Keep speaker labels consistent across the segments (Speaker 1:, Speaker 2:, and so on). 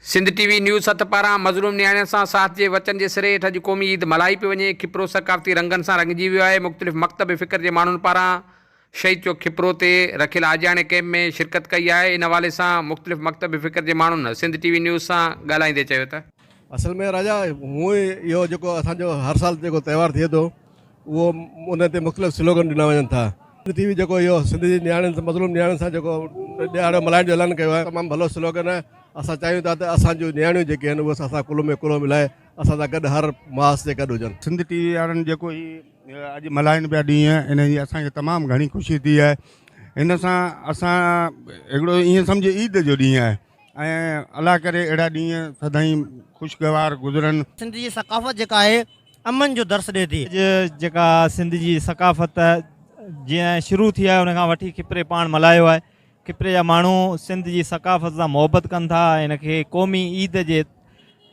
Speaker 1: Sindh TV news 7 पारां मज़लूम नियाणियुनि सां साथ जे वचन जे सिरे हेठि अॼु क़ौमी ईद मल्हाई पई वञे। खिपरो सक़ाफ़ती रंगनि सां रंगिजी वियो आहे। मुख़्तलिफ़ मकतब फ़िक्र जे माण्हुनि पारां शहीद चौक खिपरो ते रखियल आजियाणे कैम्प में शिरकत कई आहे। इन हवाले सां मुख़्तलिफ़ मकतब फ़िक्र जे माण्हुनि सिंध टीवी न्यूज़ सां ॻाल्हाईंदे चयो त
Speaker 2: असल में राजा हूँ इहो जेको असांजो हर साल जेको त्योहार थिए थो उहो उन ते मुख़्तलिफ़ स्लोगन ॾिना वञनि था। सिंध टीवी जेको इहो सिंध जी नियाणियुनि सां मज़लूम नियाणियुनि सां जेको ॾियारो मल्हाइण जो ऐलान कयो आहे, तमामु भलो स्लोगन आहे। असां चाहियूं था त असांजूं नियाणियूं जेके आहिनि उहे असां कुल में कुलो मिलाए असां सां गॾु हर मास जे गॾु हुजनि।
Speaker 3: सिंध टीवी वारनि जेको हीउ अॼु मल्हाइनि पिया ॾींहं, इन जी असांखे तमामु घणी ख़ुशी थी आहे। इन सां असां हिकिड़ो ईअं सम्झ ईद जो ॾींहुं आहे ऐं अलाह करे अहिड़ा ॾींहं सदाईं ख़ुशगवार गुज़रनि।
Speaker 4: सिंध जी सकाफ़त जेका आहे अमन जो दर्स ॾिए थी।
Speaker 5: जेका सिंध जी सकाफ़त जीअं शुरू थी आहे उन खां वठी खिपरे पाण मल्हायो आहे। खिपरे जा माण्हू सिंध जी सकाफ़त सां मोहबत कनि था, इनखे क़ौमी ईद जे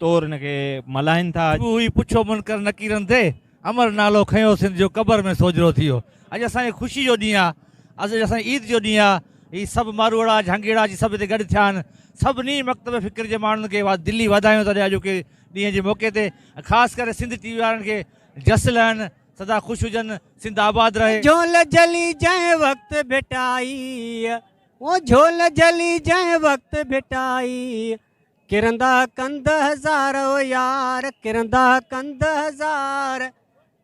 Speaker 5: तौरु इनखे मल्हाइनि था।
Speaker 6: ही पुछो मुनकर नकीरनि ते अमर नालो खयो सिंध जो क़बर में सोजरो थी वियो। अॼु असांजी ख़ुशी जो ॾींहुं आहे, अॼु असांजी ईद जो ॾींहुं आहे। ही सभु मारवाड़ा झांगेड़ा जी सभु हिते गॾु थिया आहिनि। सभिनी मकतब फ़िक्र जे माण्हुनि खे दिल्ली वाधायूं था ॾियां जो की ॾींहं जे मौक़े ते ख़ासि करे सिंध टीवी वारनि खे जस लहनि, सदा ख़ुशि हुजनि, सिंध आबाद रहे।
Speaker 7: झोल जली जंहिं वक़्तु भेटाई, वो झोल जली जंहिं वक़्तु भेटाई, किरंदा कंद हज़ार ओ यार, किरंदा कंद हज़ार,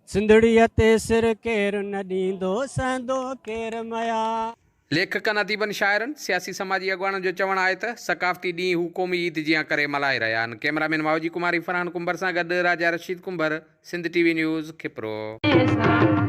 Speaker 7: सिंधड़ीअ ते सिर केरु न ॾींदो, सहंदो केरु मया।
Speaker 1: लेखकनि अदीबनि शाइरनि सियासी समाजी अॻवाननि जो चवणु आहे त सक़ाफ़ती ॾींहुं हू क़ौमी ईद जीअं करे मल्हाए रहिया आहिनि। कैमरामैन मावजी कुमारी फरहान कुंबर सां गॾु राजा Rashid comber, Sindh TV news खिपरो।